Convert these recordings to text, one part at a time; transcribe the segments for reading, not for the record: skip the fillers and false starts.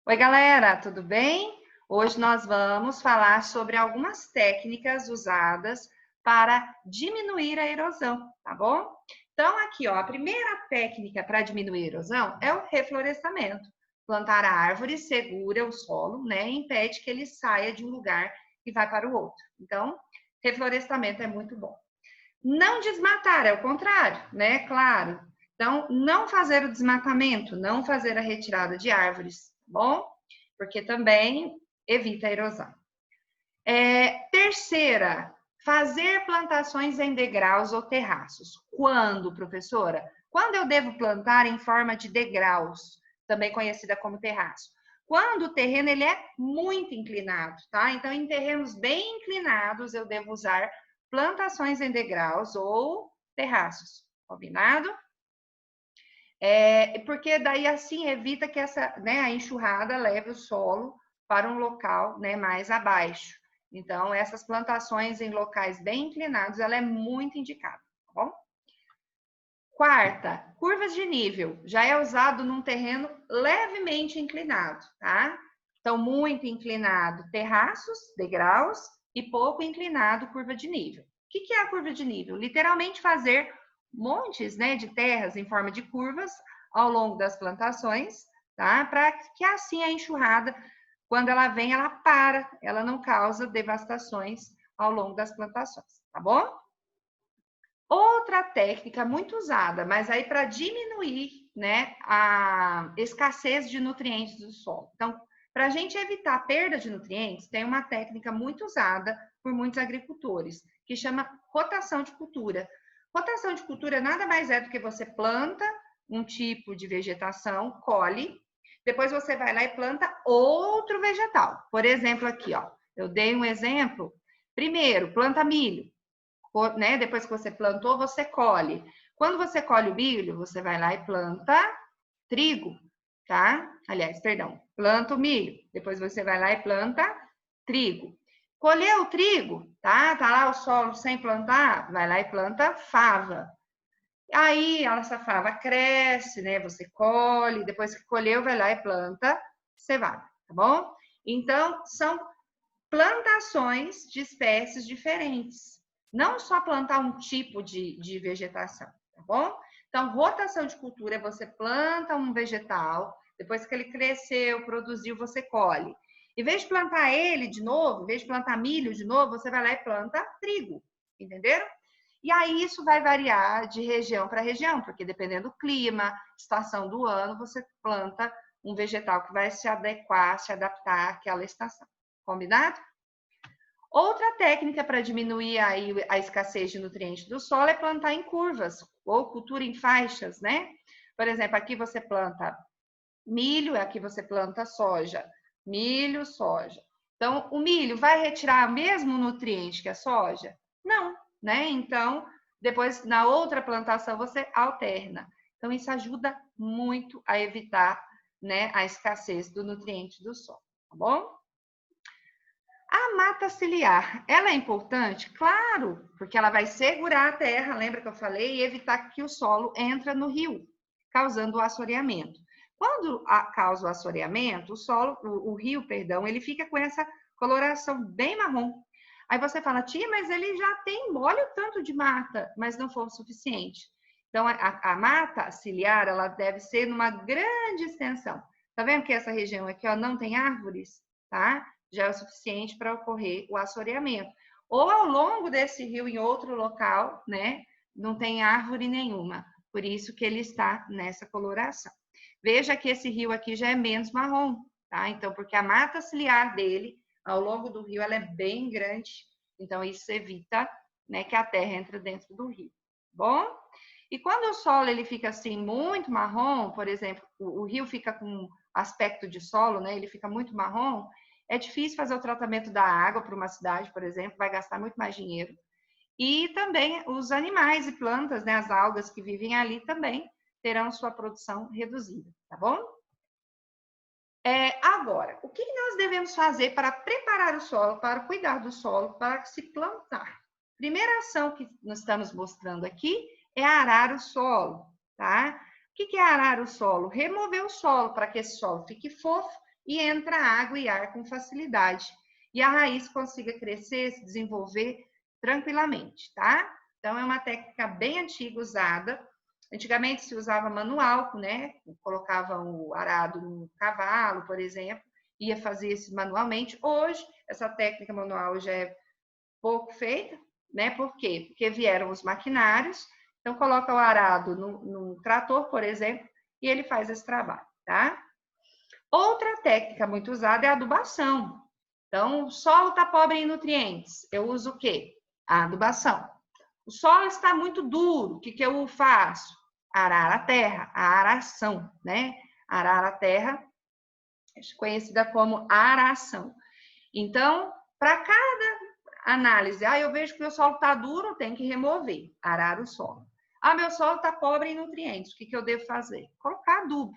Oi, galera, tudo bem? Hoje nós vamos falar sobre algumas técnicas usadas para diminuir a erosão, tá bom? Então, aqui, ó, a primeira técnica para diminuir a erosão é o reflorestamento. Plantar a árvore segura o solo, né, e impede que ele saia de um lugar e vá para o outro. Então, reflorestamento é muito bom. Não desmatar, é o contrário, né? Claro. Então, não fazer o desmatamento, não fazer a retirada de árvores, tá bom? Porque também evita a erosão. Terceira, fazer plantações em degraus ou terraços. Quando, professora? Quando eu devo plantar em forma de degraus, também conhecida como terraço? Quando o terreno ele é muito inclinado, tá? Então, em terrenos bem inclinados, eu devo usar plantações em degraus ou terraços, combinado? Porque daí assim evita que essa, né, a enxurrada leve o solo para um local, né, mais abaixo. Então, essas plantações em locais bem inclinados, ela é muito indicada, tá bom? Quarta, curvas de nível. Já é usado num terreno levemente inclinado, tá? Então, muito inclinado, terraços, degraus, e pouco inclinado, curva de nível. O que é a curva de nível? Literalmente fazer montes, né, de terras em forma de curvas ao longo das plantações, tá? Para que assim a enxurrada, quando ela vem, ela para, ela não causa devastações ao longo das plantações, tá bom? Outra técnica muito usada, mas aí para diminuir, né, a escassez de nutrientes do solo. Então, para a gente evitar a perda de nutrientes, tem uma técnica muito usada por muitos agricultores, que chama rotação de cultura. Rotação de cultura nada mais é do que você planta um tipo de vegetação, colhe, depois você vai lá e planta outro vegetal. Por exemplo, aqui, ó, eu dei um exemplo. Primeiro, planta milho, né? Depois que você plantou, você colhe. Quando você colhe o milho, você vai lá e planta trigo, tá? Aliás, perdão, planta o milho. Depois você vai lá e planta trigo. Colheu o trigo, tá? Tá lá o solo sem plantar, vai lá e planta fava. Aí essa fava cresce, né? Você colhe, depois que colheu, vai lá e planta cevada, tá bom? Então, são plantações de espécies diferentes. Não só plantar um tipo de vegetação, tá bom? Então, rotação de cultura é você planta um vegetal, depois que ele cresceu, produziu, você colhe. Em vez de plantar ele de novo, em vez de plantar milho de novo, você vai lá e planta trigo, entenderam? E aí isso vai variar de região para região, porque dependendo do clima, estação do ano, você planta um vegetal que vai se adequar, se adaptar àquela estação. Combinado? Outra técnica para diminuir a escassez de nutrientes do solo é plantar em curvas ou cultura em faixas, né? Por exemplo, aqui você planta milho, aqui você planta soja. Milho, soja. Então, o milho vai retirar o mesmo nutriente que a soja? Não, né? Então, depois na outra plantação você alterna. Então, isso ajuda muito a evitar, né, a escassez do nutriente do solo, tá bom? A mata ciliar, ela é importante? Claro, porque ela vai segurar a terra, lembra que eu falei, e evitar que o solo entre no rio, causando o assoreamento. Quando causa o assoreamento, o rio, perdão, ele fica com essa coloração bem marrom. Aí você fala, tia, mas ele já tem, olha o tanto de mata, mas não foi o suficiente. Então, a mata ciliar, ela deve ser numa grande extensão. Tá vendo que essa região aqui, ó, não tem árvores, tá? Já é o suficiente para ocorrer o assoreamento. Ou ao longo desse rio, em outro local, né, não tem árvore nenhuma, por isso que ele está nessa coloração. Veja que esse rio aqui já é menos marrom, tá? Então, porque a mata ciliar dele, ao longo do rio, ela é bem grande, então isso evita, né, que a terra entre dentro do rio, bom? E quando o solo ele fica assim muito marrom, por exemplo, o rio fica com aspecto de solo, né, ele fica muito marrom, é difícil fazer o tratamento da água para uma cidade, por exemplo, vai gastar muito mais dinheiro. E também os animais e plantas, né, as algas que vivem ali também terão sua produção reduzida, tá bom? Agora, o que nós devemos fazer para preparar o solo, para cuidar do solo, para se plantar? Primeira ação que nós estamos mostrando aqui é arar o solo, tá? O que é arar o solo? Remover o solo para que esse solo fique fofo e entra água e ar com facilidade. E a raiz consiga crescer, se desenvolver tranquilamente, tá? Então, é uma técnica bem antiga usada. Antigamente se usava manual, né? Colocava o arado no cavalo, por exemplo, ia fazer isso manualmente. Hoje, essa técnica manual já é pouco feita, né? Por quê? Porque vieram os maquinários, então coloca o arado no trator, por exemplo, e ele faz esse trabalho, tá? Outra técnica muito usada é a adubação. Então, o solo está pobre em nutrientes. Eu uso o quê? A adubação. O solo está muito duro. O que eu faço? Arar a terra, a aração, né? Arar a terra, conhecida como aração. Então, para cada análise, eu vejo que o solo está duro, tem que remover, arar o solo. Meu solo está pobre em nutrientes, o que eu devo fazer? Colocar adubo.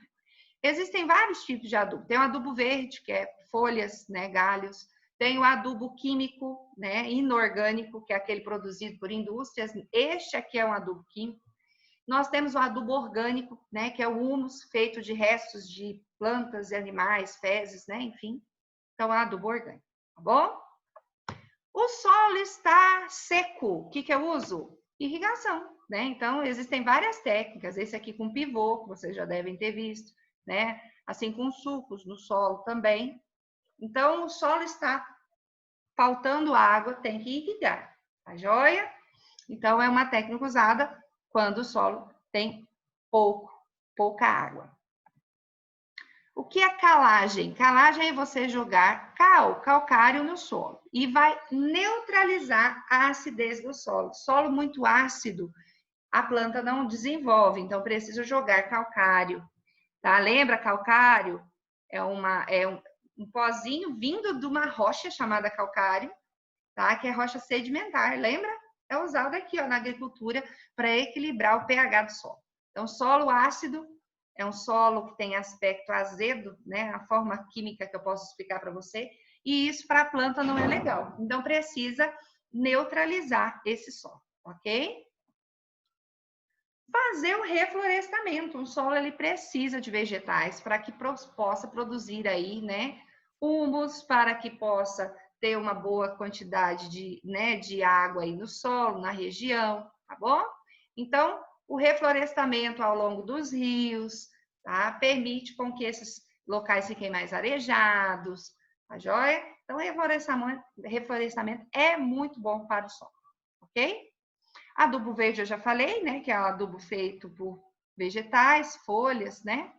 Existem vários tipos de adubo. Tem o adubo verde, que é folhas, né, galhos. Tem o adubo químico, né, inorgânico, que é aquele produzido por indústrias. Este aqui é um adubo químico. Nós temos o adubo orgânico, né, que é o humus feito de restos de plantas e animais, fezes, né, enfim. Então, é o adubo orgânico, tá bom? O solo está seco. O que eu uso? Irrigação, né? Então, existem várias técnicas. Esse aqui com pivô, que vocês já devem ter visto, né? Assim com sulcos no solo também. Então, o solo está faltando água, tem que irrigar, tá joia? Então, é uma técnica usada quando o solo tem pouca água. O que é calagem? Calagem é você jogar calcário no solo e vai neutralizar a acidez do solo. Solo muito ácido, a planta não desenvolve, então precisa jogar calcário. Tá? Lembra, calcário é um pozinho vindo de uma rocha chamada calcário, tá? Que é rocha sedimentar, lembra? É usado aqui na agricultura para equilibrar o pH do solo. Então, solo ácido é um solo que tem aspecto azedo, né? A forma química que eu posso explicar para você, e isso para a planta não é legal. Então, precisa neutralizar esse solo, ok? Fazer o reflorestamento. O solo ele precisa de vegetais para que possa produzir aí, né, humus, para que possa ter uma boa quantidade de água aí no solo, na região, tá bom? Então, o reflorestamento ao longo dos rios, tá? Permite com que esses locais fiquem mais arejados, tá joia? Então, reflorestamento é muito bom para o solo, ok? Adubo verde eu já falei, né? Que é o adubo feito por vegetais, folhas, né?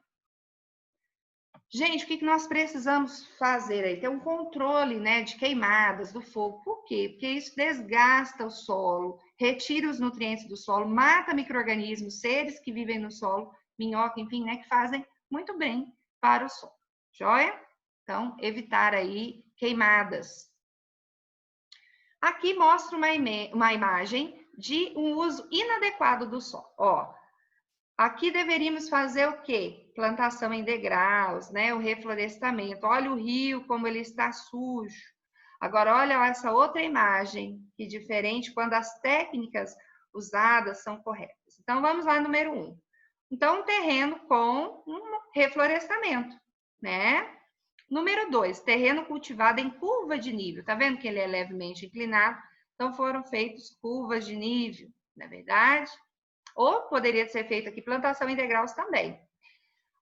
Gente, o que nós precisamos fazer aí? Ter um controle, né, de queimadas do fogo. Por quê? Porque isso desgasta o solo, retira os nutrientes do solo, mata micro-organismos, seres que vivem no solo, minhoca, enfim, né, que fazem muito bem para o solo. Joia? Então, evitar aí queimadas. Aqui mostra uma imagem de um uso inadequado do solo. Ó, aqui deveríamos fazer o quê? Plantação em degraus, né? O reflorestamento. Olha o rio como ele está sujo. Agora, olha essa outra imagem, que diferente quando as técnicas usadas são corretas. Então, vamos lá, número 1. Então, um terreno com um reflorestamento, né? Número 2, terreno cultivado em curva de nível. Tá vendo que ele é levemente inclinado? Então, foram feitas curvas de nível, não é verdade? Ou poderia ser feita aqui plantação em degraus também.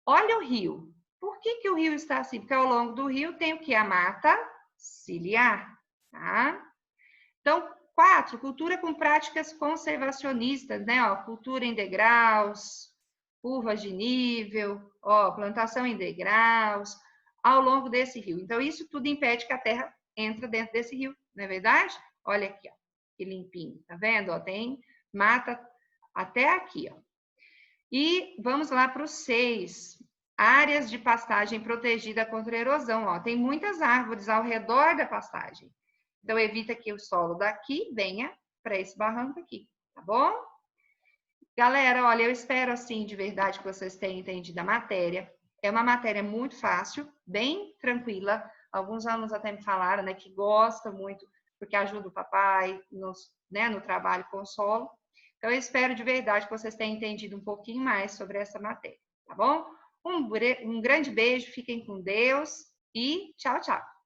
Olha o rio. Por que o rio está assim? Porque ao longo do rio tem o que? A mata ciliar, tá? Então, 4, cultura com práticas conservacionistas, né? Ó, cultura em degraus, curvas de nível, ó, plantação em degraus, ao longo desse rio. Então, isso tudo impede que a terra entre dentro desse rio, não é verdade? Olha aqui, ó, que limpinho, tá vendo? Ó, tem mata até aqui, ó. E vamos lá para o 6. Áreas de pastagem protegida contra erosão, ó. Tem muitas árvores ao redor da pastagem. Então, evita que o solo daqui venha para esse barranco aqui, tá bom? Galera, olha, eu espero, assim, de verdade, que vocês tenham entendido a matéria. É uma matéria muito fácil, bem tranquila. Alguns alunos até me falaram, né, que gostam muito, porque ajuda o papai no trabalho com o solo. Então, eu espero de verdade que vocês tenham entendido um pouquinho mais sobre essa matéria, tá bom? Um grande beijo, fiquem com Deus e tchau, tchau!